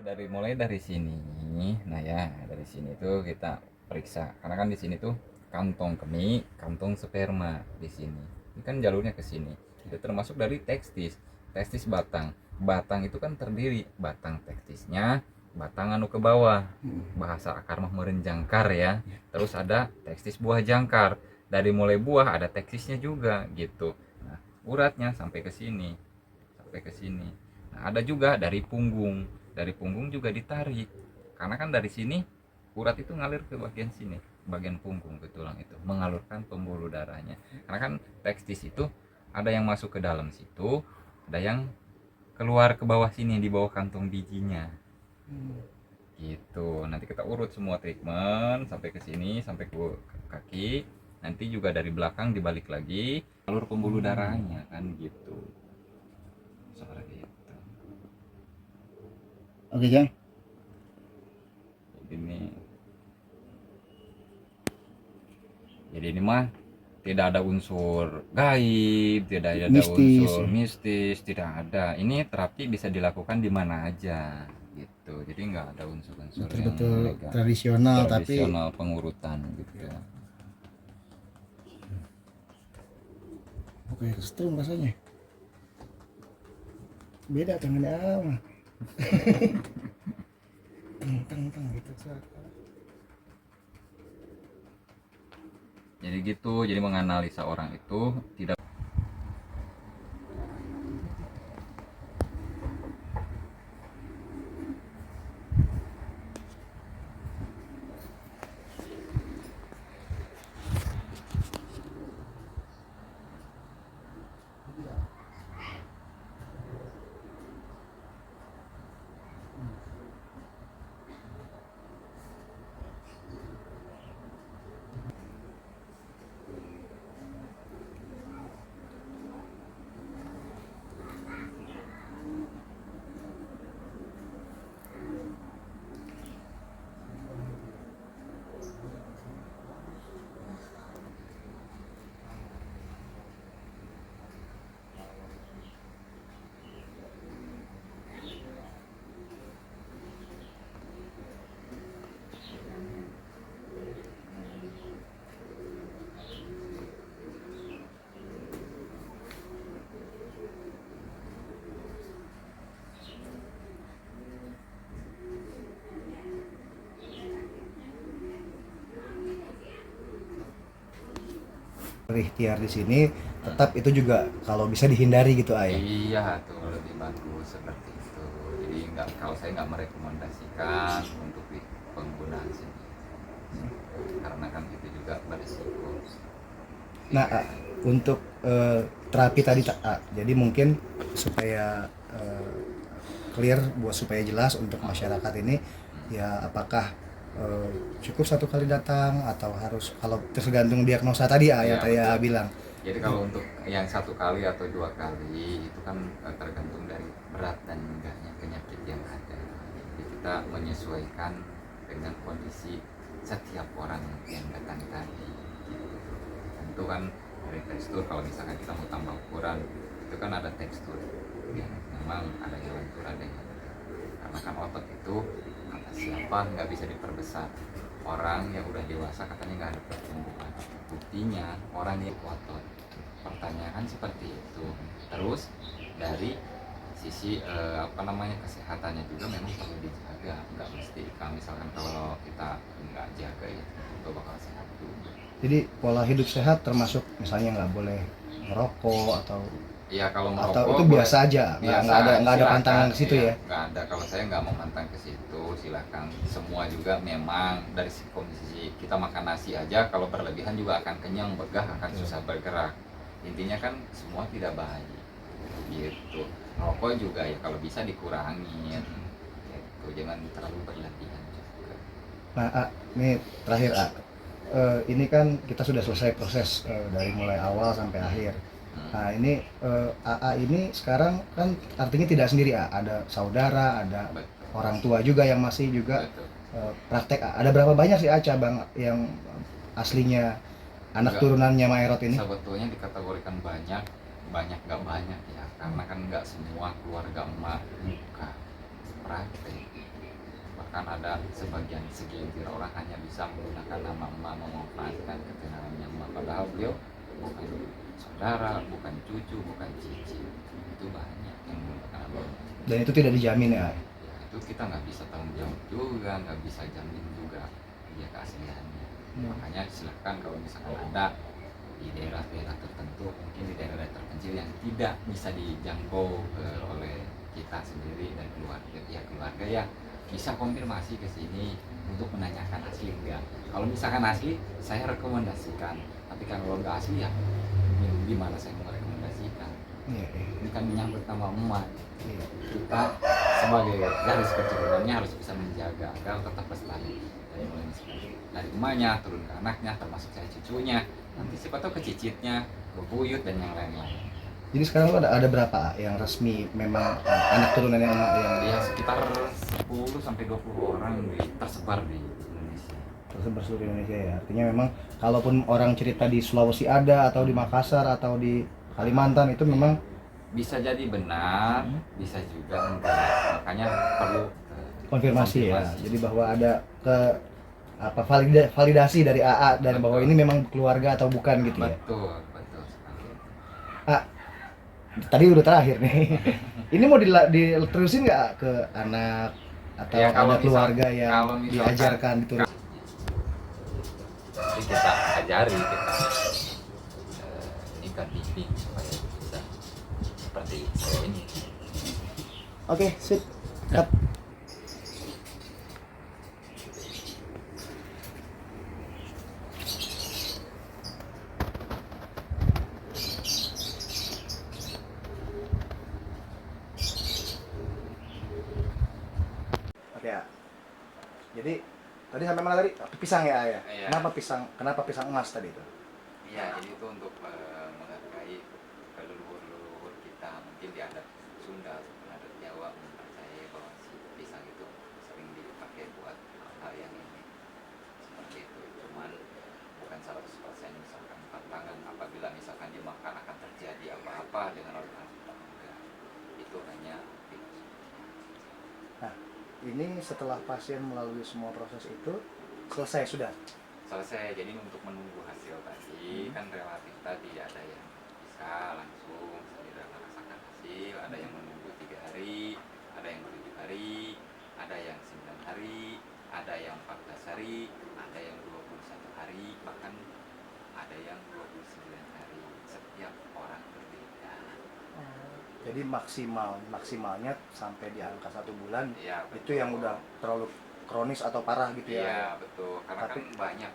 Dari mulai dari sini, nah ya dari sini tuh kita periksa karena kan di sini tuh kantong kemih, kantong sperma di sini. Ini kan jalurnya ke sini. Itu termasuk dari testis, testis batang. Batang itu kan terdiri batang testisnya, batang anu ke bawah. Bahasa akar mah merenjangkar ya. Terus ada testis buah jangkar. Dari mulai buah ada testisnya juga gitu. Nah, uratnya sampai ke sini, sampai ke sini. Nah, ada juga dari punggung. Dari punggung juga ditarik karena kan dari sini urat itu ngalir ke bagian sini, bagian punggung ke tulang itu mengalurkan pembuluh darahnya. Karena kan testis itu ada yang masuk ke dalam situ, ada yang keluar ke bawah sini di bawah kantong bijinya gitu. Nanti kita urut semua treatment sampai ke sini, sampai ke kaki. Nanti juga dari belakang dibalik lagi alur pembuluh darahnya kan gitu, seperti itu. Oke, Jang. Ini jadi ini mah tidak ada unsur gaib, tidak ada Mistis. unsur mistis, tidak ada. Ini terapi bisa dilakukan di mana aja gitu. Jadi nggak ada unsur-unsur yang Betul-betul tradisional, tradisional pengurutan gitu. oke, setrum rasanya. Beda tangannya mah. Teng gitu. Jadi gitu, jadi menganalisa orang itu tidak. Berikhtiar di sini tetap itu juga kalau bisa dihindari gitu ayah. Iya tuh lebih bagus seperti itu. Jadi nggak, kalau saya nggak merekomendasikan untuk penggunaan sini karena kan itu juga berisiko. Nah, untuk terapi tadi jadi mungkin supaya clear buat supaya jelas untuk masyarakat ini ya, apakah cukup satu kali datang atau harus, kalau tergantung diagnosa tadi Iya, yang saya betul. bilang. Jadi kalau untuk yang satu kali atau dua kali itu kan tergantung dari berat dan enggaknya penyakit yang ada. Jadi kita menyesuaikan dengan kondisi setiap orang yang datang tadi. Gitu. Tentu kan dari tekstur, kalau misalkan kita mau tambah ukuran itu kan ada tekstur yang memang ada yang lentur, ada yang enggak. Karena kan otot itu kata siapa nggak bisa diperbesar. Orang yang udah dewasa katanya nggak ada pertumbuhan. Buktinya orang yang otot. Pertanyaan seperti itu. Terus dari sisi kesehatannya juga memang perlu dijaga. Nggak mesti kalau misalkan kalau kita nggak jaga ya itu bakal sehat juga. Jadi pola hidup sehat termasuk misalnya nggak boleh merokok atau Iya, kalau merokok atau itu biasa aja, biasa, nggak ada silakan. pantangan ke situ Iya, ya. nggak ada. Kalau saya nggak mau pantang ke situ, silakan. Semua juga memang dari kondisi kita makan nasi aja, kalau berlebihan juga akan kenyang, begah, akan susah bergerak. Intinya kan semua tidak baik. Gitu. Rokok juga ya kalau bisa dikurangin. Gitu. Jangan terlalu berlebihan juga. Nah, ini terakhir ini kan kita sudah selesai proses dari mulai awal sampai akhir. Nah, ini AA ini sekarang kan artinya tidak sendiri, ada saudara, ada Betul. orang tua juga yang masih juga Betul. praktek. Ada berapa banyak sih cabang yang aslinya anak turunannya Maerot ini? Sebetulnya dikategorikan banyak, banyak gak banyak ya, karena kan nggak semua keluarga emak buka praktek. Bahkan ada segelintir orang hanya bisa menggunakan nama emak memanfaatkan ketenangannya emak, padahal beliau bukan saudara, bukan cucu, bukan cici. Itu banyak yang menggunakan nama emak. Dan itu tidak dijamin ya. Ya, itu kita nggak bisa tanggung jawab juga, nggak bisa jamin juga dia keasliannya. Makanya silakan kalau misalkan ada di daerah-daerah tertentu, mungkin di daerah terpencil yang tidak bisa dijangkau oleh kita sendiri dan keluarga ya bisa konfirmasi ke sini untuk menanyakan asli enggak. Kalau misalkan asli, saya rekomendasikan. Tapi kalau nggak asli ya, gimana saya mau rekomendasikan? Iya, iya. Ini kan menyangkut nama emak. Iya. Kita sebagai garis keturunannya harus bisa menjaga agar tetap lestari dari emaknya turun ke anaknya, termasuk saya cucunya. Nanti siapa tahu ke cicitnya, ke buyut dan yang lain-lain. Jadi sekarang tuh ada berapa yang resmi memang anak turunan yang Ya sekitar 10 sampai 20 orang tersebar di Indonesia. tersebar seluruh Indonesia ya. Artinya memang kalaupun orang cerita di Sulawesi ada atau di Makassar atau di Kalimantan itu memang bisa jadi benar, bisa juga enggak. Makanya perlu konfirmasi ya. Jadi bahwa ada validasi dari AA dan bahwa ini memang keluarga atau bukan gitu ya. Betul sekali. Tadi udah terakhir nih. Ini mau diterusin nggak ke anak atau Ya, ada keluarga kalau yang misalkan diajarkan diterus? Jadi kita ajari, kita ikat bimbing supaya bisa seperti saya ini. Oke, sip. Cut. Oke ya. Jadi tadi sampai mana tadi? Pisang ya, ya. Iya. Kenapa pisang emas tadi itu? Iya, jadi itu untuk menghargai leluhur-leluhur kita, mungkin di adat Sunda ataupun adat Jawa mempercayai bahwa si pisang itu sering dipakai buat hal yang ini seperti itu. Cuman bukan 100% misalkan pantangan apabila misalkan dimakan akan terjadi apa-apa dengan orang enggak. Itu hanya Nah, ini setelah pasien melalui semua proses itu selesai sudah. selesai. Jadi untuk menunggu hasil tadi kan relatif tadi ada yang bisa langsung segera merasakan hasil, ada yang menunggu 3 hari, ada yang 7 hari, ada yang 9 hari, ada yang 14 hari, ada yang 21 hari, bahkan ada yang 29 hari. Setiap orang berbeda. Jadi maksimalnya sampai di angka 1 bulan Ya, itu yang udah terlalu kronis atau parah gitu ya. Iya betul, karena Tapi- kan banyak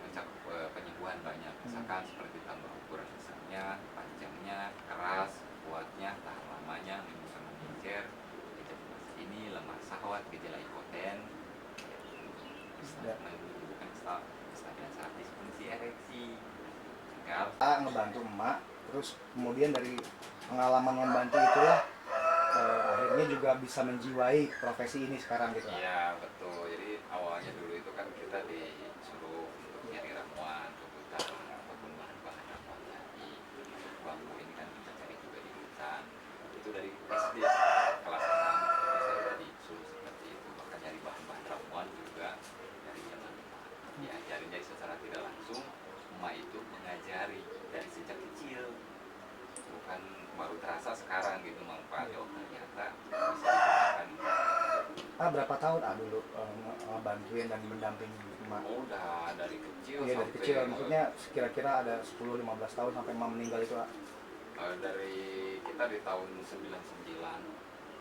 penyembuhan banyak, misalkan seperti tambah ukuran misalnya, panjangnya, keras, kuatnya, tahan lamanya, menimbulkan mengincer, gejala ini lemah syahwat, gejala ikoten, menimbulkan kestabilan saat disfungsi ereksi, gagal. Ngebantu emak, terus kemudian dari pengalaman membantu itulah akhirnya juga bisa menjiwai profesi ini sekarang gitu. Iya betul, jadi awalnya dulu itu kan kita disuruh untuk nyari ramuan, kebutuhan ataupun bahan-bahan apa lagi. Bambu ini kan kita cari juga di hutan. Itu dari SD kelas 6 saya udah disuruh seperti itu, bahkan nyari bahan-bahan ramuan juga dari zaman emak. Diajarin jadi secara tidak langsung, emak itu mengajari dari sejak kecil. Bukan baru terasa sekarang gitu manfaatnya, oh ternyata bisa digunakan. Berapa tahun dulu ngebantuin dan mendampingi emak? Udah dari kecil Iya, dari sampai kecil, maksudnya kira-kira ada 10-15 tahun sampai emak meninggal itu. dari kita di tahun 99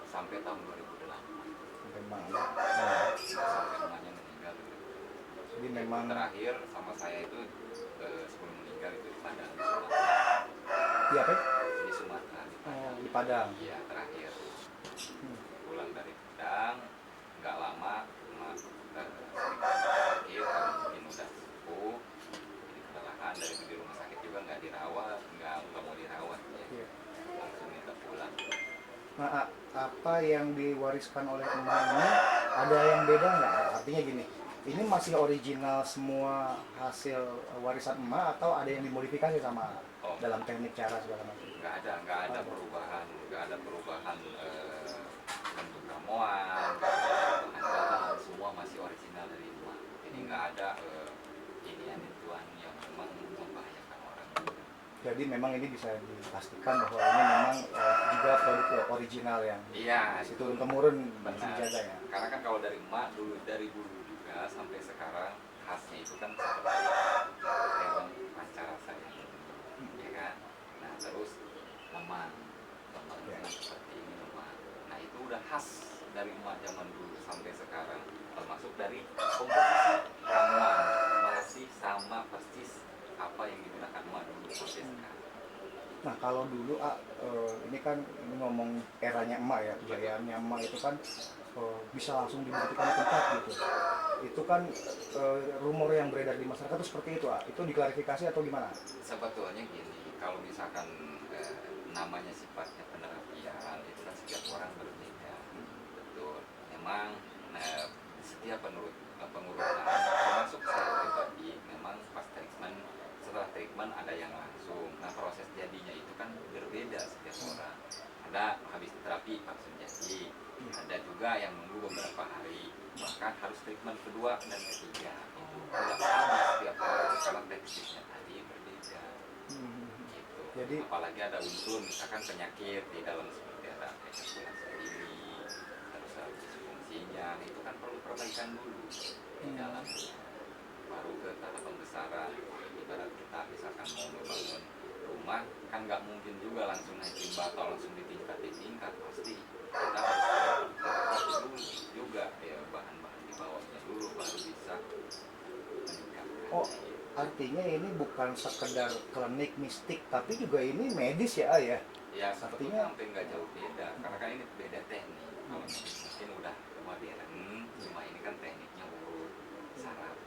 sampai tahun 2008 Sampai emak. sampai emaknya meninggal. Jadi memang Terakhir sama saya itu sebelum meninggal itu di Padang, di Sumatera. iya apa? Di Sumatera, di Padang. Di Padang. Iya terakhir pulang dari Padang nggak lama emak sakit karena mungkin udah sepuh, jadi kelelahan, dari di rumah sakit juga nggak dirawat, nggak mau dirawat ya. Iya. Langsung minta pulang. Nah, apa yang diwariskan oleh emak ini ada yang beda nggak? Artinya gini, ini masih original semua hasil warisan emak atau ada yang dimodifikasi sama dalam teknik cara segala macam? Nggak ada perubahan, bentuk ramuan, bahan-bahan, semua masih Jadi memang ini bisa dipastikan bahwa ini memang juga produk original yang Iya, turun temurun masih benar. dijaga ya. Karena kan kalau dari emak dulu, dari dulu juga sampai sekarang khasnya itu kan seperti hewan pancarasa yang ya kan. Nah terus lemang, lemang Ya. yang seperti ini lemang. Nah itu udah khas dari emak zaman dulu sampai sekarang, termasuk dari komposisi ramuan masih sama persis apa yang digunakan emak dulu sampai sekarang. Nah kalau dulu ini kan ini ngomong eranya emak ya, kejayaannya emak itu kan bisa langsung dibuktikan di tempat gitu. Itu kan rumor yang beredar di masyarakat itu seperti itu, itu diklarifikasi atau gimana? Sebetulnya gini, kalau misalkan namanya sifatnya penerapian itu kan setiap orang berbeda, betul. Memang setiap pengurusan termasuk saya pribadi memang pas treatment, setelah treatment ada yang langsung. Nah proses jadinya itu kan berbeda setiap orang. Ada habis terapi langsung jadi, ada juga yang nunggu beberapa hari, bahkan harus treatment kedua dan ketiga. Itu tidak sama setiap orang karena teksturnya tadi berbeda. Gitu. Jadi Apalagi ada unsur misalkan penyakit di dalam seperti ada ejakulasi dini, terus habis fungsinya itu kan perlu perbaikan dulu di dalam, baru ke tahap pembesaran. Ibarat kita misalkan mau membangun rumah kan nggak mungkin juga langsung naikin bata langsung ditingkat pasti kita harus perhati dulu juga ya bahan-bahan di bawahnya dulu baru bisa meningkatkan. oh artinya ini bukan sekedar klinik mistik tapi juga ini medis ya ya. Ya sebetulnya Artinya hampir nggak jauh beda karena kan ini beda teknik. Kalau mungkin udah modern, cuma ini kan tekniknya urut saraf.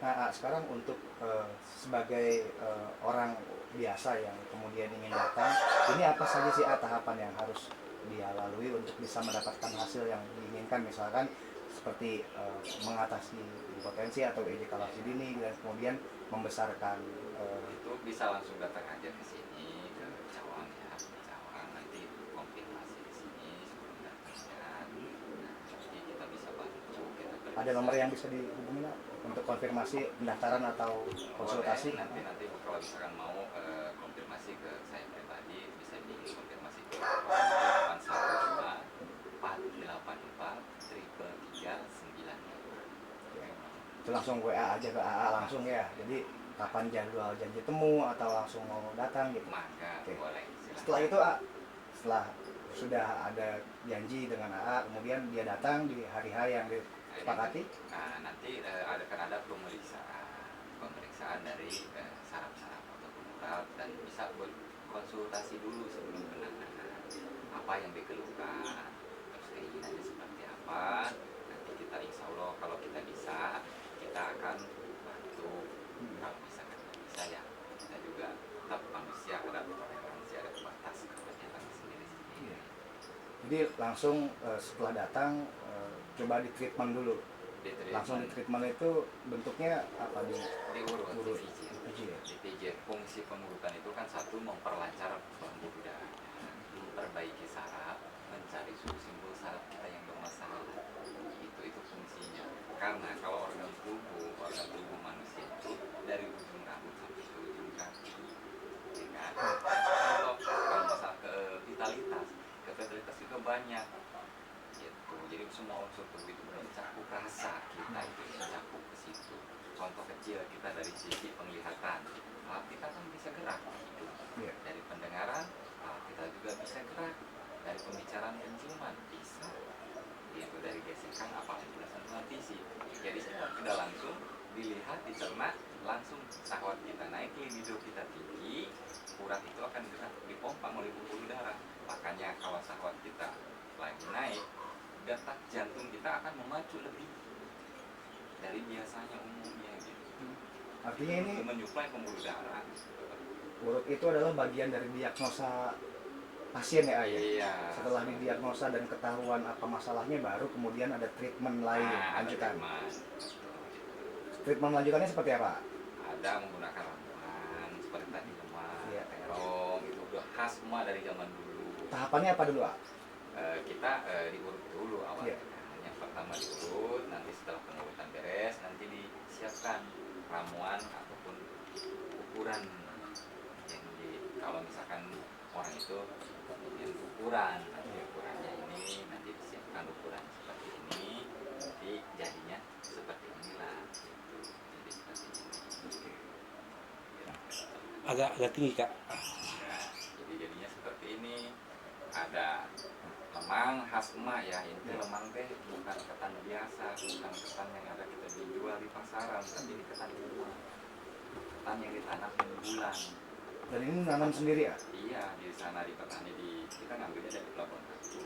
nah sekarang untuk sebagai orang biasa yang kemudian ingin datang, ini apa saja sih tahapan yang harus dia lalui untuk bisa mendapatkan hasil yang diinginkan, misalkan seperti mengatasi impotensi atau ejakulasi dini dan kemudian membesarkan Itu bisa langsung datang aja ke sini ke Cawang ya, ke Cawang nanti konfirmasi di sini sebelum datangnya. Nah, jadi kita bisa bantu kita ada nomor yang bisa dihubungi nggak untuk konfirmasi pendaftaran atau konsultasi? Nanti kalau misalkan mau konfirmasi ke saya pribadi bisa dikonfirmasi ke 0815 484 339. Itu langsung WA aja ke AA langsung ya, jadi kapan jadwal janji temu atau langsung mau datang gitu. Maka Oke. boleh Setelah itu setelah sudah ada janji dengan AA, kemudian dia datang di hari-hari yang disepakati. Nah, nanti ada pemeriksaan dari saraf-saraf ataupun urat dan bisa konsultasi dulu sebelum penanganan apa yang dikeluhkan terus keinginannya seperti apa. Nanti kita insya Allah kalau kita bisa kita akan bantu. Kalau misalkan nggak bisa ya kita juga tetap manusia ada toleransi ada batas kepentingan sendiri-sendiri. Jadi langsung setelah datang coba di treatment dulu. Langsung di treatment itu bentuknya apa diurut, urut dipijit. Dipijit. Fungsi pengurutan itu kan satu memperlancar pembuluh darahnya, memperbaiki saraf, mencari simbol saraf kita yang bermasalah. Itu fungsinya. Karena kalau organ tubuh manusia itu dari ujung rambut sampai ke ujung kaki, ya kan? Kalau masalah ke vitalitas juga banyak. Gitu. Jadi semua unsur tubuh itu mencakup rasa kita itu mencakup ke situ. Contoh kecil kita dari sisi penglihatan, kita kan bisa gerak gitu. Dari pendengaran, kita juga bisa gerak. Dari pembicaraan penciuman bisa. Gitu dari gesekan apalagi sentuhan fisik. Jadi semua tidak langsung dilihat, dicerna, langsung syahwat kita naik, libido kita tinggi, urat itu akan gerak dipompa oleh pembuluh darah. Makanya kalau syahwat kita lagi naik, detak jantung kita akan memacu lebih dari biasanya umumnya gitu. Artinya ini menyuplai pembuluh darah. urut itu adalah bagian dari diagnosa pasien ya ayah. Iya. Setelah didiagnosa dan ketahuan apa masalahnya, baru kemudian ada treatment lain lanjutan. Treatment lanjutannya seperti apa? Ada menggunakan ramuan seperti tadi lemah, terong, itu udah khas semua dari zaman dulu. Tahapannya apa dulu, Pak? Kita diurut dulu awalnya. Yang pertama diurut, nanti setelah pengurutan beres, nanti disiapkan ramuan ataupun ukuran ukuran. Nanti ukurannya ini nanti disiapkan ukuran seperti ini, nanti jadinya seperti inilah. Jadi seperti ini. Agak tinggi Kak. Nah, jadi jadinya seperti ini. Ada lemang khas emak ya. Ini lemang teh bukan ketan biasa, bukan ketan yang ada kita dijual di pasaran, tapi ini ketan rumah. Ketan yang ditanam di bulan. Dan ini nanam sendiri ya? Iya, di sana di petani kita ngambilnya dari Pelabuhan Ratu.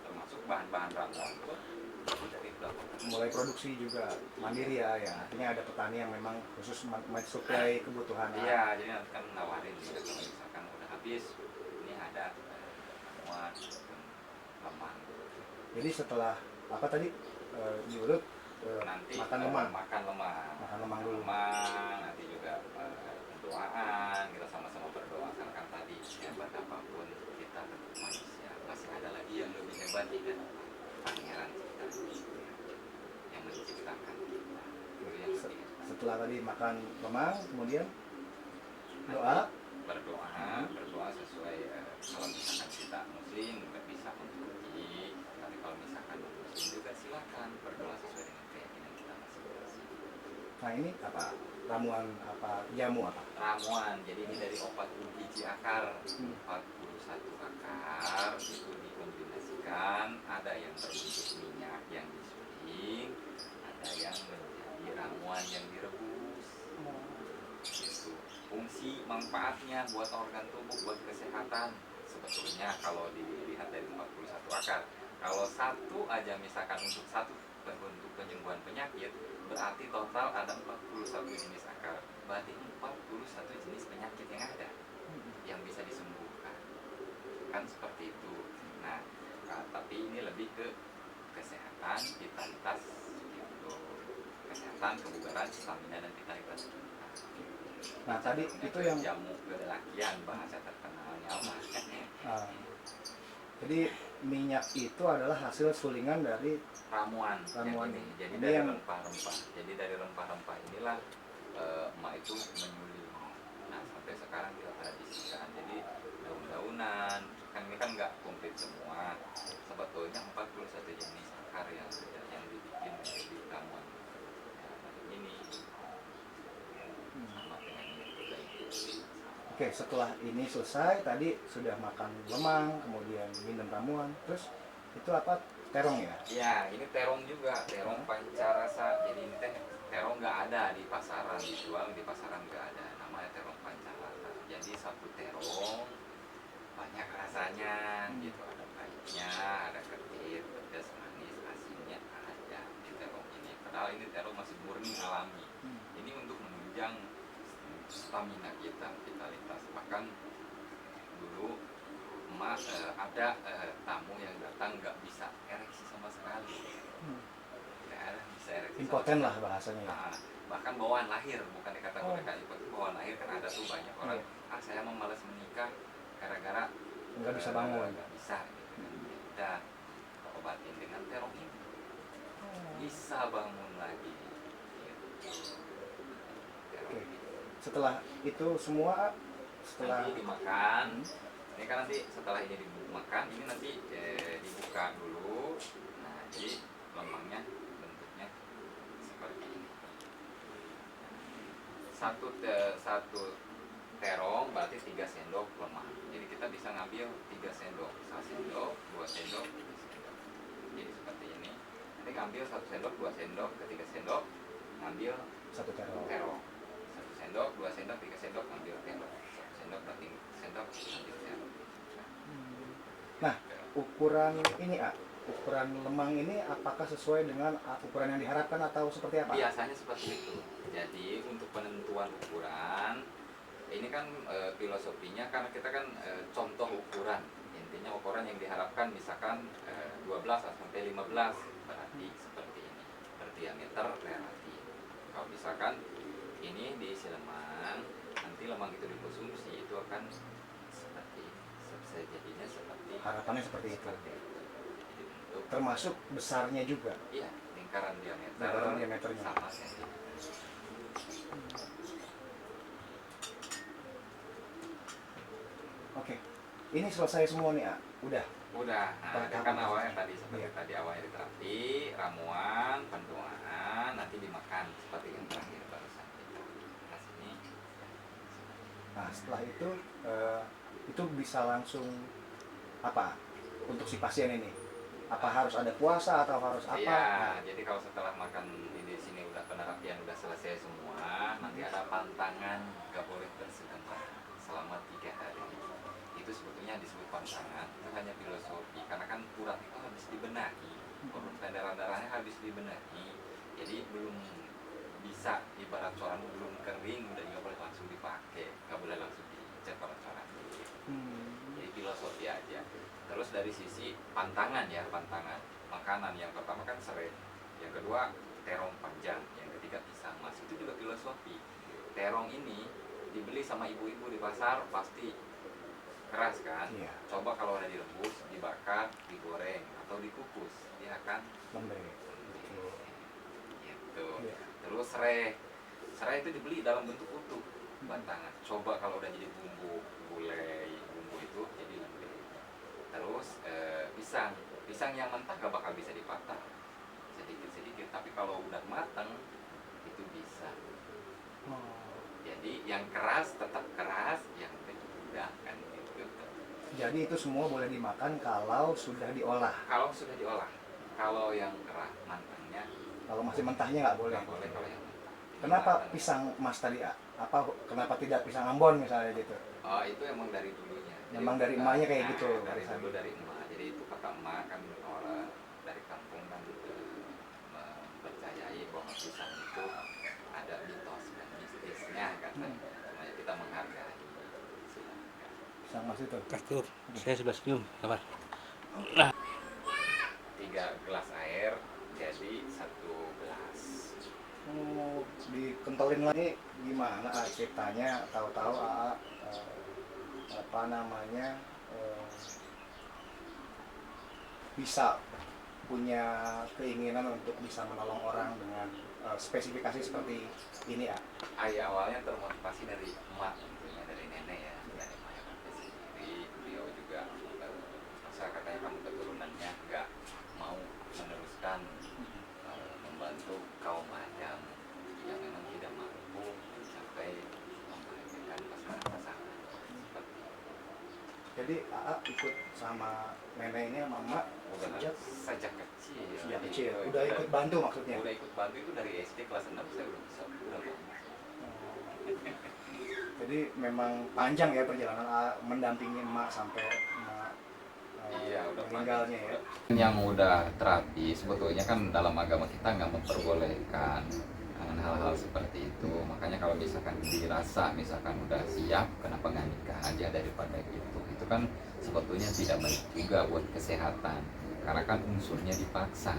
Termasuk bahan-bahan rambut itu dari Pelabuhan Ratu. Mulai produksi juga mandiri ya, artinya ada petani yang memang khusus mensuplai kebutuhan. Iya, jadi nanti kan nawarin ya, kalau misalkan udah habis, ini ada ramuan lemang. Jadi setelah apa tadi diurut Nanti makan lemang. Makan lemang dulu. Nanti juga doaan, kita sama-sama berdoa karena kan tadi hebat apapun kita tetap manusia, masih ada lagi yang lebih hebat tidak, pangeran kita yang menciptakan kita. Itu yang lebih hebat. Setelah tadi makan lemang, kemudian doa, berdoa sesuai kalau misalkan kita muslim nggak bisa mengikuti, tapi kalau misalkan muslim juga silakan berdoa sesuai dengan keyakinan kita masing-masing. nah ini apa? Ramuan apa? Jamu apa? Ramuan, jadi ini dari 40 biji akar, 41 akar itu dikombinasikan, ada yang berbentuk minyak yang disuling, ada yang menjadi ramuan yang direbus. Itu fungsi manfaatnya buat organ tubuh, buat kesehatan. Sebetulnya kalau dilihat dari 41 akar, kalau satu aja misalkan untuk satu bentuk penyembuhan penyakit, berarti total ada 41 jenis akar. Berarti 41 jenis penyakit yang ada yang bisa disembuhkan. Kan seperti itu. Nah, tapi ini lebih ke kesehatan, vitalitas gitu. Kesehatan, kebugaran, stamina dan vitalitas kita. Nah tadi itu yang jamu kedelakian bahasa terkenalnya mah. Jadi minyak itu adalah hasil sulingan dari ramuan ini. Jadi ini dari yang rempah-rempah. Jadi dari rempah-rempah inilah emak itu menyuling. Nah sampai sekarang kita tradisikan. Jadi daun-daunan kan ini kan nggak komplit semua. Sebetulnya 41 jenis akar yang dibikin menjadi ramuan. Ini sama dengan ini. Oke, setelah ini selesai, tadi sudah makan lemang, kemudian minum ramuan, terus itu apa? Terong ya? Ya, ini terong juga, terong pancarasa. Jadi ini teh terong nggak ada di pasaran, dijual di pasaran nggak ada. Namanya terong pancarasa. Jadi satu terong banyak rasanya, gitu. Ada pahitnya, ada ketit, pedas, manis, asinnya ada di terong ini. Padahal ini terong masih murni alami. Ini untuk menunjang stamina kita, vitalitas. Bahkan dulu emak ada tamu yang datang nggak bisa ereksi sama sekali, nggak bisa ereksi. Impoten lah bahasanya. Nah, bahkan bawaan lahir, bukan dikatakan impoten, bawaan lahir kan ada tuh banyak orang. Saya mau malas menikah gara-gara nggak bisa bangun. Nggak bisa. Gitu. Dan obatin dengan terong ini, bisa bangun lagi. Gitu. Oke. Setelah itu semua, nanti dimakan. Ini kan nanti setelah ini dimakan, ini nanti dibuka dulu. Nah, jadi lemangnya bentuknya seperti ini. Satu terong berarti 3 sendok lemang. Jadi kita bisa ngambil 3 sendok, 1 sendok, 2 sendok, 3 sendok. Jadi seperti ini. Nanti ngambil 1 sendok, 2 sendok, ketiga sendok, ngambil 1 terong. 1 sendok, 2 sendok, 3 sendok, ngambil terong. 1 sendok, 2 sendok, ngambil terong. Nah, ukuran ini ukuran lemang ini apakah sesuai dengan ukuran yang diharapkan atau seperti apa? Biasanya seperti itu. Jadi untuk penentuan ukuran ini kan filosofinya karena kita kan contoh ukuran. Intinya ukuran yang diharapkan misalkan 12 sampai 15 berarti seperti ini. Berdiameter relatif. Kalau misalkan ini diisi lemang, nanti lemang itu dikonsumsi itu akan seperti jadinya seperti harapannya seperti itu. Jadi bentuk, termasuk besarnya juga. Iya, lingkaran diameternya sama senti. Oke. ini selesai semua nih, ah. Udah. Udah, nah, Tahap kan apa? awalnya tadi seperti Iya. tadi awalnya di terapi, ramuan, pendoaan, nanti dimakan seperti yang terakhir barusan kita kasih ini. Nah, setelah itu bisa langsung apa untuk si pasien ini? Apa harus ada puasa atau harus apa? Iya, Nah, jadi kalau setelah makan di sini udah penerapian udah selesai semua, nanti ada pantangan, nggak boleh bersedekah selama 3 hari. Itu sebetulnya disebut pantangan, itu hanya filosofi, karena kan urat itu habis dibenahi, urut darah-darahnya habis dibenahi, jadi belum bisa, ibarat coran belum kering, udah nggak boleh langsung dipakai, nggak boleh langsung dicat coran. Jadi filosofi aja. Terus dari sisi pantangan ya, pantangan makanan, yang pertama kan serai, yang kedua terong panjang, yang ketiga pisang mas, itu juga filosofi. Terong ini dibeli sama ibu-ibu di pasar pasti keras kan. Iya. Coba kalau udah direbus, dibakar, digoreng atau dikukus, dia akan lembek. gitu. Iya. Terus serai itu dibeli dalam bentuk utuh batangan. Coba kalau udah jadi bumbu gulai, bumbu itu jadi lembek. Terus pisang yang mentah gak bakal bisa dipatah, sedikit-sedikit, tapi kalau udah matang itu bisa. Jadi yang keras tetap keras, yang lembek udah kan gitu. Jadi itu semua boleh dimakan kalau sudah diolah. Kalau sudah diolah. Kalau yang keras matangnya Kalau masih mentahnya nggak boleh. nggak boleh kalau yang mentah. Kenapa pisang mas tadi, ah? Apa kenapa tidak pisang Ambon misalnya gitu? Oh, itu emang dari dulunya. Memang dari emaknya kayak gitu, Dari warisan. dulu dari emak. Jadi itu kata emak kan, orang dari kampung kan mempercayai bahwa pisang itu ada mitos dan mistisnya katanya. Makanya kita menghargai. Silakan. Pisang mas itu. Kastur, saya sudah senyum, sabar. 3 gelas air jadi 1 gelas. Oh, dikentelin lagi gimana, ah, ceritanya? Tahu-tahu apa namanya, bisa punya keinginan untuk bisa menolong orang dengan spesifikasi seperti ini, ah. Awalnya termotivasi dari emak, tentunya dari nenek ya, dari emak yang ada sendiri. Beliau juga masa katanya kamu keturunannya nggak mau meneruskan membantu kaum adam yang memang tidak mampu mencapai membahagiakan pasangan-pasangan seperti itu. Jadi AA ikut sama nenek ini sama emak Sejak kecil. sejak kecil. Udah ikut bantu maksudnya? Udah ikut bantu itu dari SD kelas 6 saya udah bisa bantu. Jadi memang panjang ya perjalanan AA mendampingi emak sampai emak Iya, udah meninggalnya ya. Yang udah terapi sebetulnya kan dalam agama kita nggak memperbolehkan hal-hal seperti itu. Makanya kalau misalkan dirasa misalkan udah siap, kenapa nggak nikah aja daripada gitu. Itu kan sebetulnya tidak baik juga buat kesehatan, karena kan unsurnya dipaksa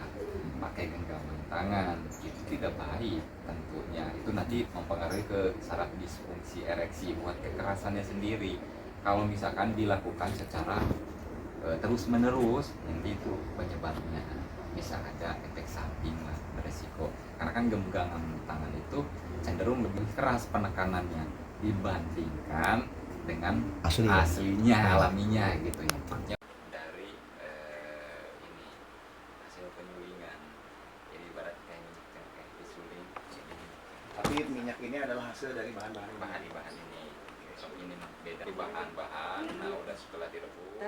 pakai genggaman tangan, itu tidak baik tentunya. Itu nanti mempengaruhi ke saraf disfungsi ereksi buat kekerasannya sendiri. Kalau misalkan dilakukan secara terus menerus, nanti itu penyebabnya bisa ada efek samping lah, beresiko, karena kan genggaman tangan itu cenderung lebih keras penekanannya dibandingkan dengan aslinya, alaminya gitu ya. Dari ini hasil penyulingan, jadi ibarat kayak disuling. Tapi minyak ini adalah hasil dari bahan-bahan Bahan ini beda bahan-bahan. Nah udah setelah direbus